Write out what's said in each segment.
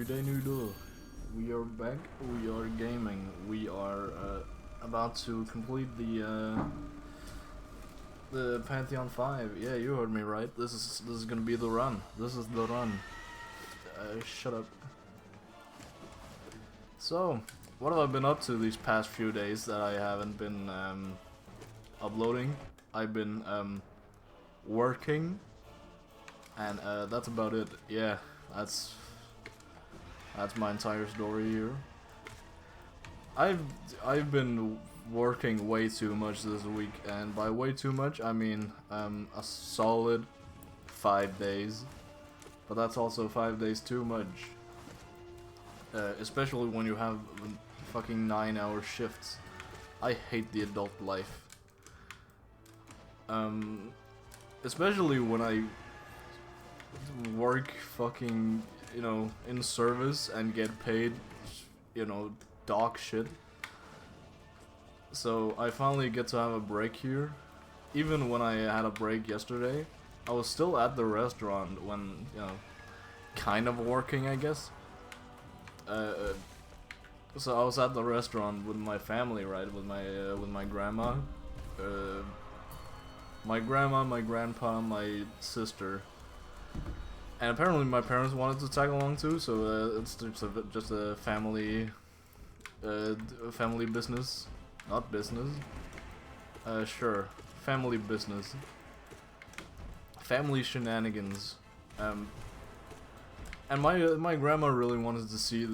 New day, new door. We are back. We are gaming. We are about to complete the Pantheon 5. Yeah, you heard me right. This is gonna be the run. This is the run. Shut up. So, what have I been up to these past few days that I haven't been uploading? I've been working, and that's about it. Yeah, that's my entire story here. I've been working way too much this week, and by way too much I mean a solid 5 days. But that's also 5 days too much. Especially when you have fucking 9-hour shifts. I hate the adult life. Especially when I work fucking, you know, in service and get paid, you know, dog shit. So I finally get to have a break here. Even when I had a break yesterday, I was still at the restaurant when, you know, kind of working, I guess. So I was at the restaurant with my family, right, with my grandma, my grandpa, my sister, and apparently my parents wanted to tag along too. So it's just a family, family business, not business. Sure, family business, family shenanigans. And my grandma really wanted to see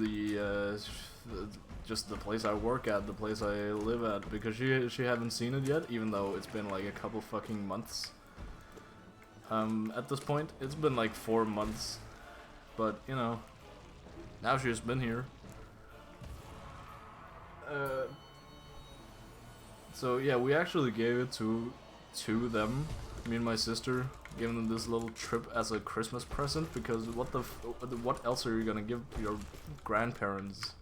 just the place I work at, the place I live at, because she hadn't seen it yet, even though it's been like a couple fucking months. At this point, it's been like 4 months, but you know, now she's been here. So yeah, we actually gave it to them. Me and my sister giving them this little trip as a Christmas present, because what else are you gonna give your grandparents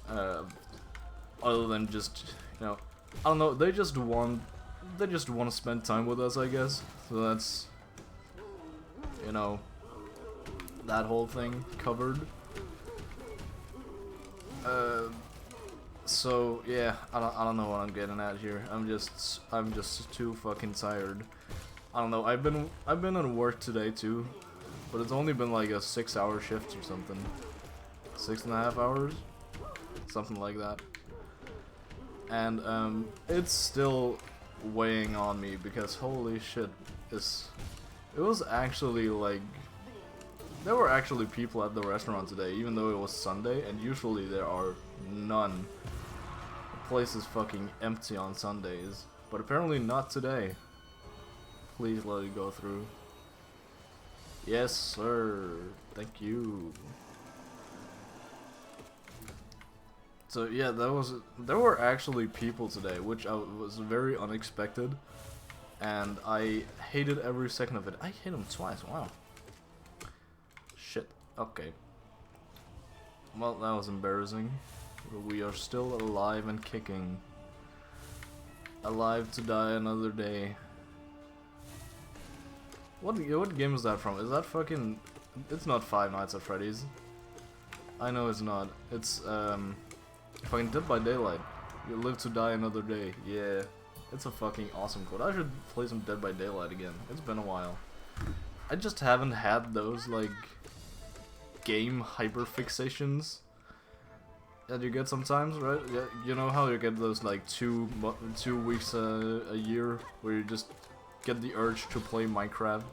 other than just, you know, I don't know, they just want to spend time with us, I guess. So that's, you know, that whole thing covered. So yeah, I don't know what I'm getting at here. I'm just too fucking tired. I don't know. I've been at work today too, but it's only been like a 6-hour shift or something. 6.5 hours, something like that. And it's still weighing on me because holy shit, it was actually like, there were actually people at the restaurant today, even though it was Sunday, and usually there are none. The place is fucking empty on Sundays, but apparently not today. Please let it go through. Yes, sir. Thank you. So yeah, there were actually people today, which was very unexpected, and I hated every second of it. I hit him twice. Wow. Shit. Okay. Well, that was embarrassing. But we are still alive and kicking. Alive to die another day. What game is that from? Is that fucking... It's not Five Nights at Freddy's. I know it's not. It's fucking Dead by Daylight. You live to die another day. Yeah. It's a fucking awesome code. I should play some Dead by Daylight again. It's been a while. I just haven't had those like game hyperfixations that you get sometimes, right? Yeah, you know how you get those like 2 weeks a year where you just get the urge to play Minecraft.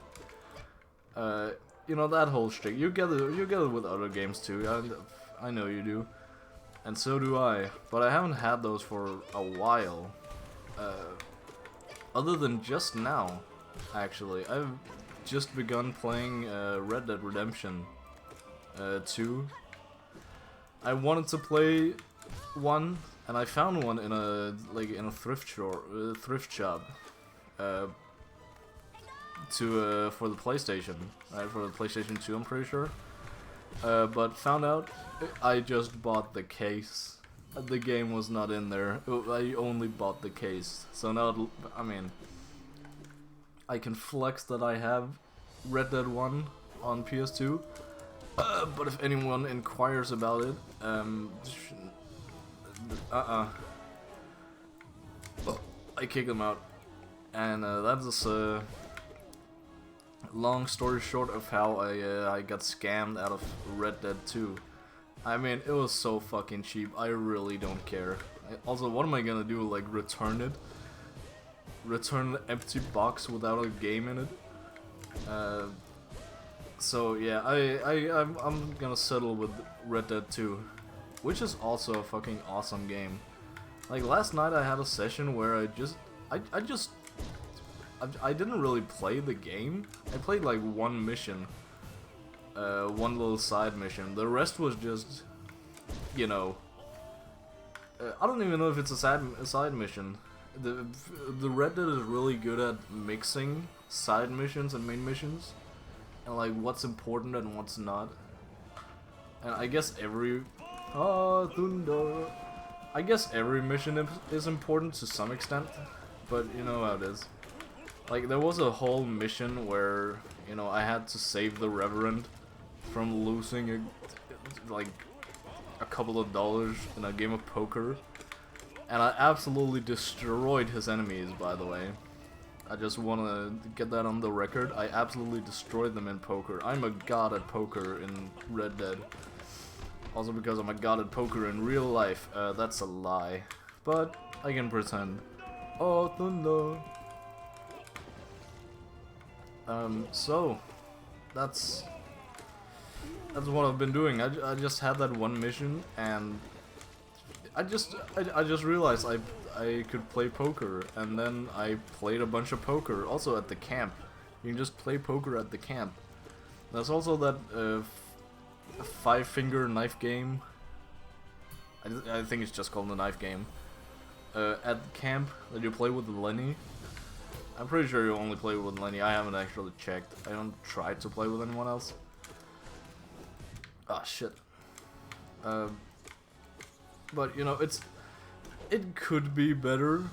You know, that whole shtick. You get it with other games too. I know you do, and so do I. But I haven't had those for a while. Other than just now, actually, I've just begun playing Red Dead Redemption 2. I wanted to play 1, and I found one in a thrift shop. For the PlayStation, right? For the PlayStation 2, I'm pretty sure. But found out I just bought the case. The game was not in there. I only bought the case. So now, I mean, I can flex that I have Red Dead 1 on PS2, But if anyone inquires about it, I kick them out. And that's long story short of how I got scammed out of Red Dead 2. I mean, it was so fucking cheap. I really don't care. Also, what am I gonna do? Like, return it? Return an empty box without a game in it? So yeah, I'm gonna settle with Red Dead 2, which is also a fucking awesome game. Like, last night I had a session where I didn't really play the game. I played like one mission, one little side mission. The rest was just, you know, I don't even know if it's a side mission. The Red Dead is really good at mixing side missions and main missions, and like what's important and what's not. And I guess every thunder. I guess every mission is important to some extent, but you know how it is. Like, there was a whole mission where, you know, I had to save the Reverend from losing like a couple of dollars in a game of poker. And I absolutely destroyed his enemies, by the way. I just want to get that on the record. I absolutely destroyed them in poker. I'm a god at poker in Red Dead. Also because I'm a god at poker in real life. That's a lie. But I can pretend. Oh, thunder. So that's what I've been doing. I just had that one mission, and I just realized I could play poker, and then I played a bunch of poker also at the camp. You can just play poker at the camp. There's also that five-finger knife game. I think it's just called the knife game. At camp that you play with Lenny. I'm pretty sure you only play with Lenny. I haven't actually checked. I don't try to play with anyone else. Ah, shit. But you know, it could be better,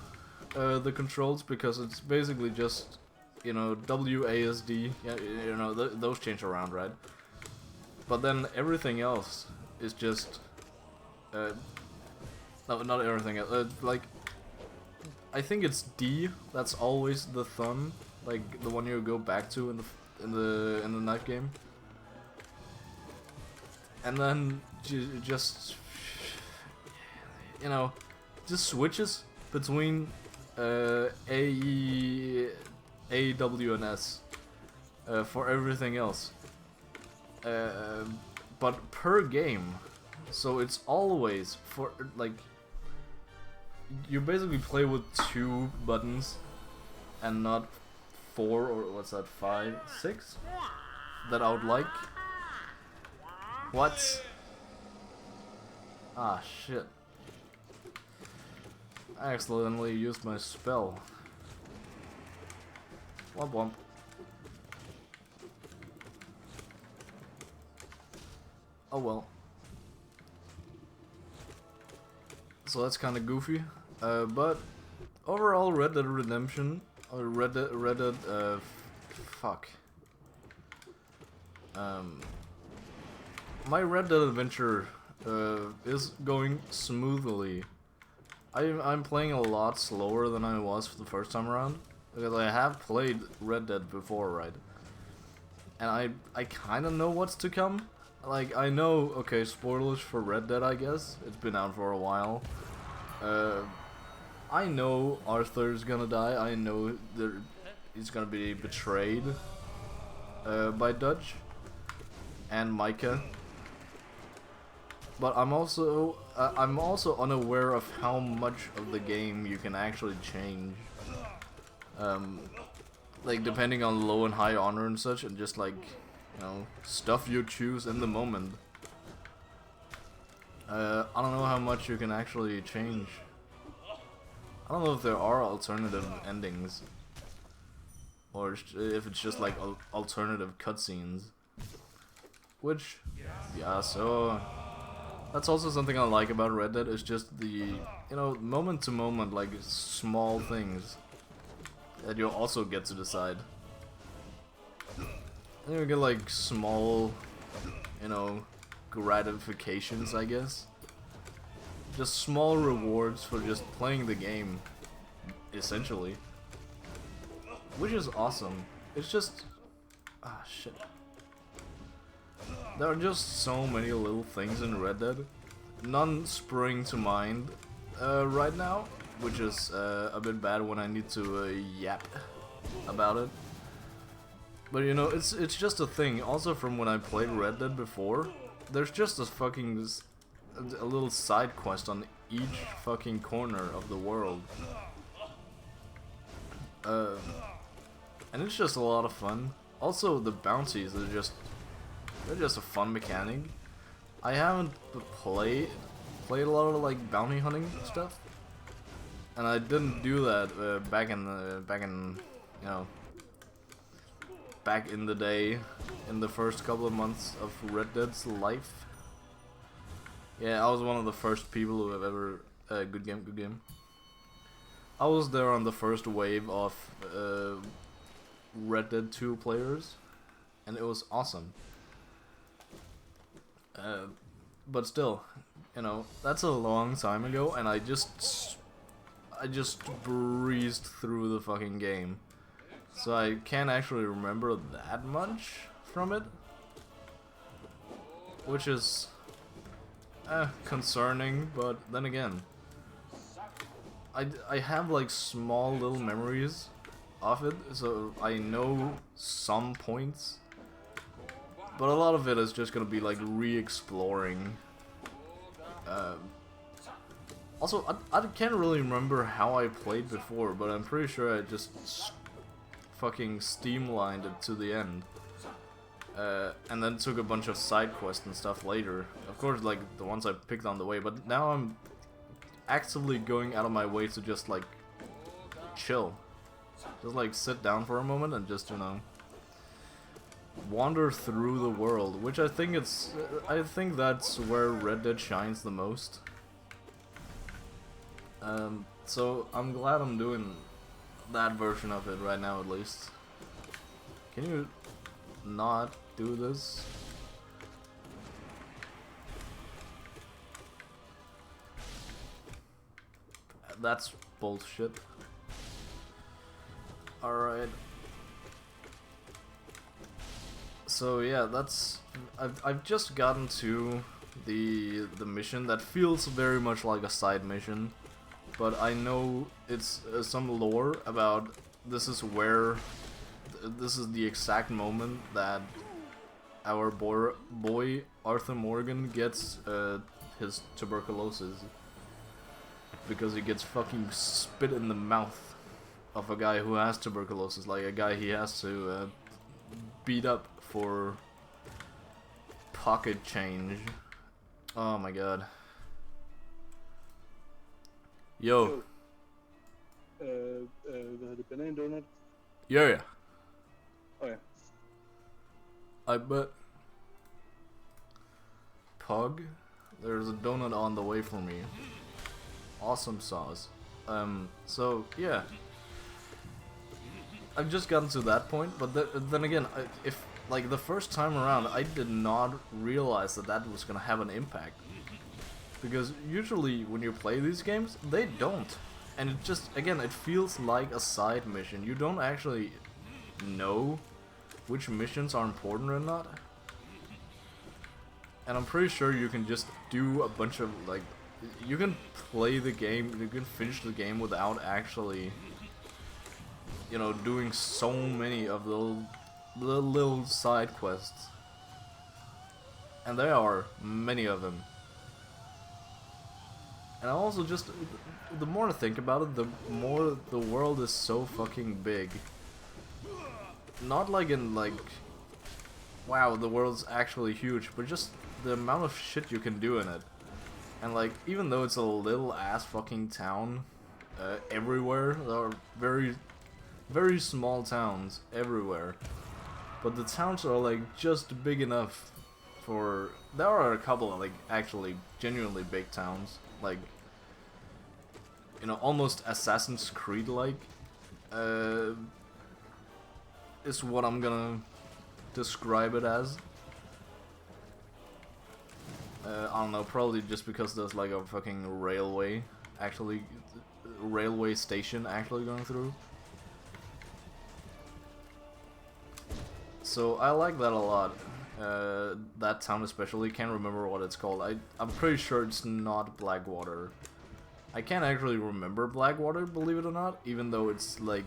the controls, because it's basically just, you know, WASD. Yeah, you know, those change around, right? But then everything else is just, no, not everything else. Like, I think it's D. That's always the thumb, like the one you go back to in the knife game. And then just, you know, just switches between A, W, and S for everything else. But per game, so it's always for like. You basically play with 2 buttons and not 4 or what's that, 5, 6 that I would like. What? Ah, shit. I accidentally used my spell. Womp womp. Oh well. So that's kind of goofy, but overall Red Dead Redemption, or Red Dead, fuck. My Red Dead adventure is going smoothly. I'm playing a lot slower than I was for the first time around, because I have played Red Dead before, right? And I kind of know what's to come. Like, I know, okay, spoilers for Red Dead, I guess. It's been out for a while. I know Arthur's gonna die. I know that he's gonna be betrayed by Dutch and Micah. But I'm also unaware of how much of the game you can actually change. Like, depending on low and high honor and such, and just like, you know, stuff you choose in the moment. I don't know how much you can actually change. I don't know if there are alternative endings, or if it's just like alternative cutscenes. Which, yeah, so that's also something I like about Red Dead, is just the, you know, moment to moment, like, small things that you'll also get to decide. And you get like small you know, gratifications, I guess. Just small rewards for just playing the game, essentially. Which is awesome. It's just... ah, shit. There are just so many little things in Red Dead. None spring to mind right now, which is a bit bad when I need to yap about it. But you know, it's just a thing. Also from when I played Red Dead before, there's just a little side quest on each fucking corner of the world. And it's just a lot of fun. Also, the bounties are they're just a fun mechanic. I haven't played a lot of like bounty hunting stuff, and I didn't do that back in you know, back in the day, in the first couple of months of Red Dead's life. Yeah, I was one of the first people who have ever good game. I was there on the first wave of Red Dead 2 players, and it was awesome. But still, you know, that's a long time ago, and I just breezed through the fucking game. So I can't actually remember that much from it, which is concerning, but then again, I have like small little memories of it, so I know some points, but a lot of it is just gonna be like re-exploring. Also, I can't really remember how I played before, but I'm pretty sure I just fucking streamlined it to the end. And then took a bunch of side quests and stuff later. Of course, like the ones I picked on the way, but now I'm actively going out of my way to just like chill. Just like sit down for a moment and just, you know, wander through the world, which I think that's where Red Dead shines the most. So I'm glad I'm doing that version of it right now, at least. Can you not do this? That's bullshit. Alright. So yeah, that's... I've just gotten to the mission that feels very much like a side mission, but I know it's some lore about this is the exact moment that our boy Arthur Morgan gets his tuberculosis, because he gets fucking spit in the mouth of a guy who has tuberculosis, like a guy he has to beat up for pocket change. Oh my god. Yo. The banana donut? Yeah. Oh yeah. I bet. Pug? There's a donut on the way for me. Awesome sauce. So, yeah. I've just gotten to that point, but then again, if, like, the first time around, I did not realize that was gonna have an impact. Because usually, when you play these games, they don't. And it just, again, it feels like a side mission. You don't actually know which missions are important or not. And I'm pretty sure you can just do a bunch of, like, you can play the game, you can finish the game without actually, you know, doing so many of the little side quests. And there are many of them. And I also just, the more I think about it, the more the world is so fucking big. Not like in like, wow, the world's actually huge, but just the amount of shit you can do in it. And like, even though it's a little ass fucking town, everywhere, there are very, very small towns everywhere. But the towns are like just big enough for, there are a couple of like actually genuinely big towns, like, you know, almost Assassin's Creed like, is what I'm gonna describe it as. I don't know, probably just because there's like a fucking railway station actually going through. So I like that a lot. That town especially, can't remember what it's called. I'm pretty sure it's not Blackwater. I can't actually remember Blackwater, believe it or not, even though it's like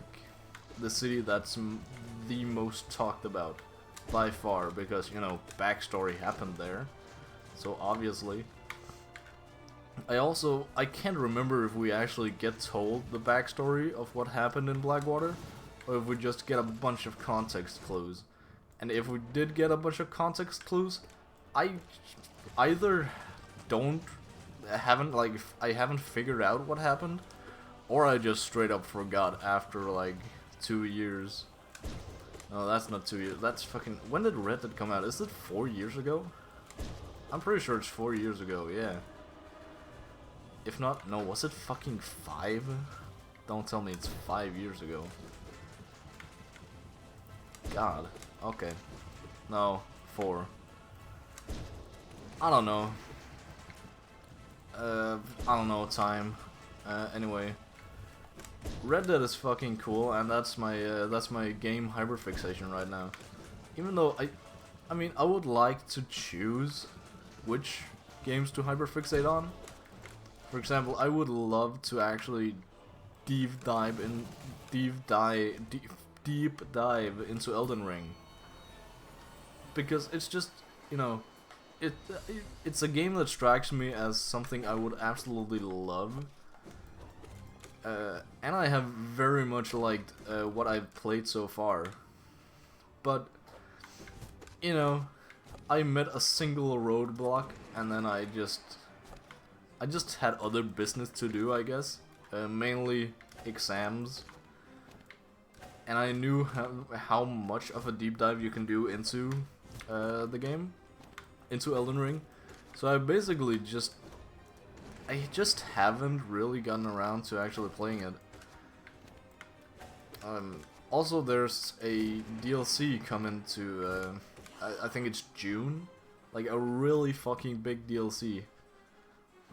the city that's the most talked about by far, because, you know, backstory happened there. So obviously. I can't remember if we actually get told the backstory of what happened in Blackwater, or if we just get a bunch of context clues. And if we did get a bunch of context clues, I either I haven't figured out what happened, or I just straight up forgot after like 2 years. No, that's not 2 years. That's fucking... When did Red Dead come out? Is it 4 years ago? I'm pretty sure it's 4 years ago, yeah. If not, no, was it fucking 5? Don't tell me it's 5 years ago. God. Okay. No, 4. I don't know. I don't know time. Anyway. Red Dead is fucking cool, and that's my game hyperfixation right now. Even though I mean, I would like to choose which games to hyperfixate on. For example, I would love to actually deep dive into Elden Ring, because it's just, you know, it's a game that strikes me as something I would absolutely love. And I have very much liked what I've played so far. But, you know, I met a single roadblock, and then I just had other business to do, I guess. Mainly exams. And I knew how much of a deep dive you can do into the game, into Elden Ring. So I basically I just haven't really gotten around to actually playing it. Also, there's a DLC coming to, I think it's June, like a really fucking big DLC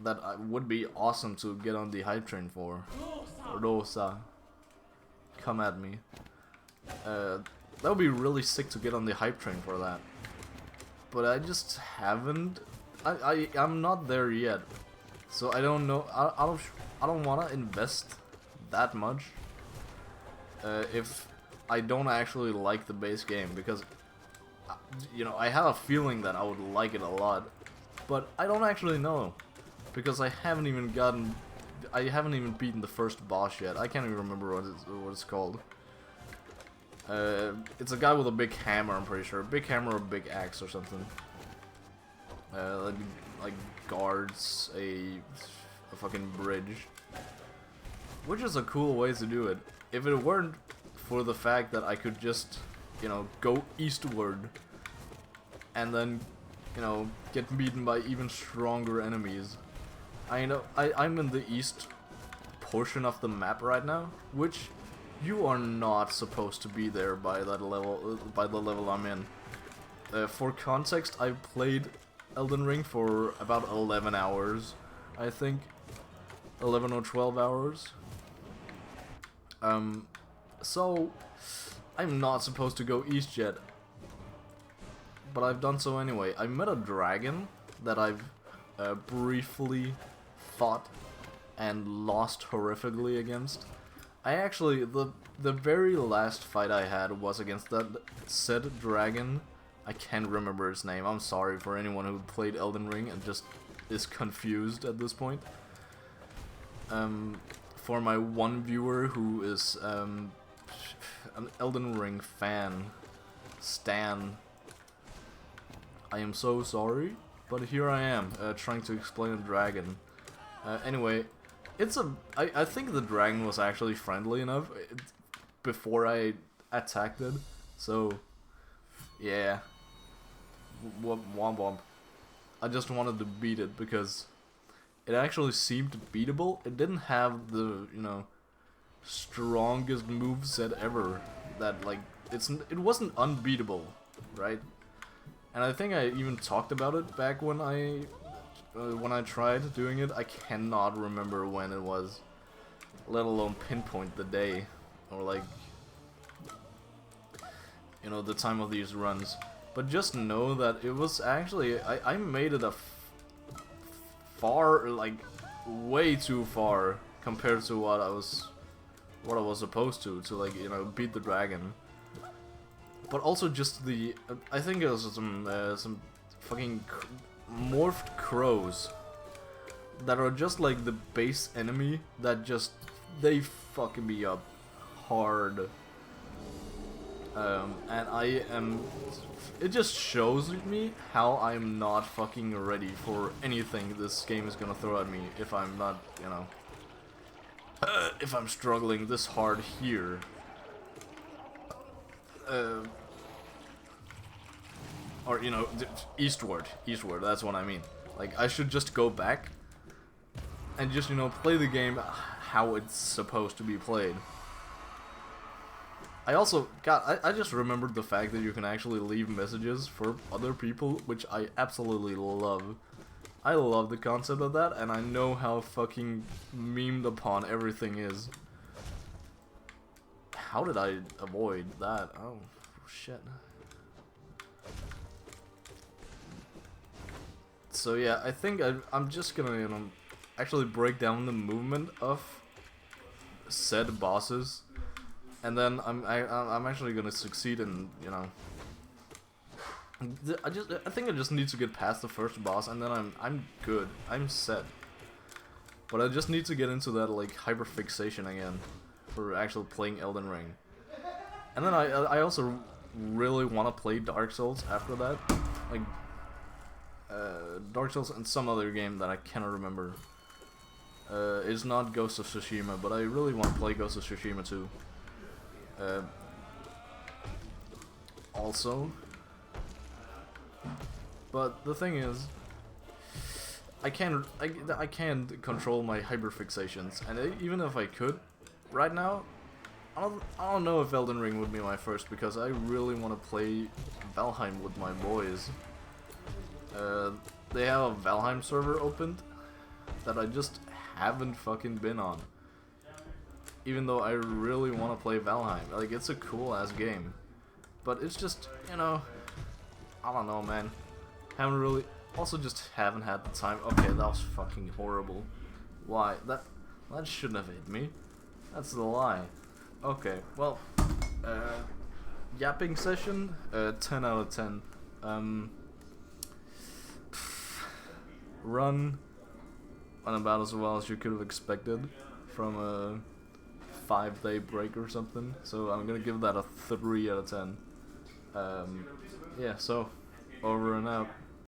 that would be awesome to get on the hype train for. Rosa, come at me. That would be really sick to get on the hype train for that. But I just haven't. I'm not there yet. So I don't know. I don't want to invest that much if I don't actually like the base game, because, you know, I have a feeling that I would like it a lot, but I don't actually know, because I haven't even beaten the first boss yet. I can't even remember what it's called. It's a guy with a big hammer, I'm pretty sure. Big hammer or big axe or something. Like guards a fucking bridge, which is a cool way to do it. If it weren't for the fact that I could just, you know, go eastward and then, you know, get beaten by even stronger enemies. I know I'm in the east portion of the map right now, which you are not supposed to be there by that level, by the level I'm in. For context, I played Elden Ring for about 11 hours, I think. 11 or 12 hours. So I'm not supposed to go east yet, but I've done so anyway. I met a dragon that I've briefly fought and lost horrifically against. I actually, the very last fight I had was against that said dragon. I can't remember its name. I'm sorry for anyone who played Elden Ring and just is confused at this point. For my one viewer who is an Elden Ring fan, Stan, I am so sorry, but here I am, trying to explain a dragon. Anyway, I think the dragon was actually friendly enough before I attacked it, so yeah. Womp womp. I just wanted to beat it because it actually seemed beatable. It didn't have the, you know, strongest moveset ever. That, like, it wasn't unbeatable, right? And I think I even talked about it back when I when I tried doing it, I cannot remember when it was, let alone pinpoint the day, or like, you know, the time of these runs. But just know that it was actually, I made it a far, like, way too far compared to what I was supposed to like, you know, beat the dragon. But also just the, I think it was some fucking morphed crows that are just like the base enemy that just, they fucking me up hard. And I am, it just shows me how I'm not fucking ready for anything this game is gonna throw at me if I'm not, you know, if I'm struggling this hard here. Or, you know, eastward, that's what I mean. Like, I should just go back and just, you know, play the game how it's supposed to be played. I also, God, I just remembered the fact that you can actually leave messages for other people, which I absolutely love. I love the concept of that, and I know how fucking memed upon everything is. How did I avoid that? Oh, shit. So yeah, I think I'm just gonna, you know, actually break down the movement of said bosses. And then I'm actually gonna succeed in, you know, I think I just need to get past the first boss, and then I'm good, I'm set. But I just need to get into that like hyperfixation again for actually playing Elden Ring. And then I also really want to play Dark Souls after that, like Dark Souls and some other game that I cannot remember. It's not Ghost of Tsushima, but I really want to play Ghost of Tsushima too. Also, but the thing is, I can't control my hyperfixations, and even if I could, right now, I don't know if Elden Ring would be my first, because I really want to play Valheim with my boys. They have a Valheim server opened that I just haven't fucking been on. Even though I really want to play Valheim. Like, it's a cool ass game. But it's just, you know, I don't know, man. Also just haven't had the time. Okay, that was fucking horrible. Why? That shouldn't have hit me. That's the lie. Okay, well, yapping session, 10 out of 10. Run on about as well as you could have expected from a 5-day break or something, so I'm gonna give that a 3 out of 10. Yeah, so over and out.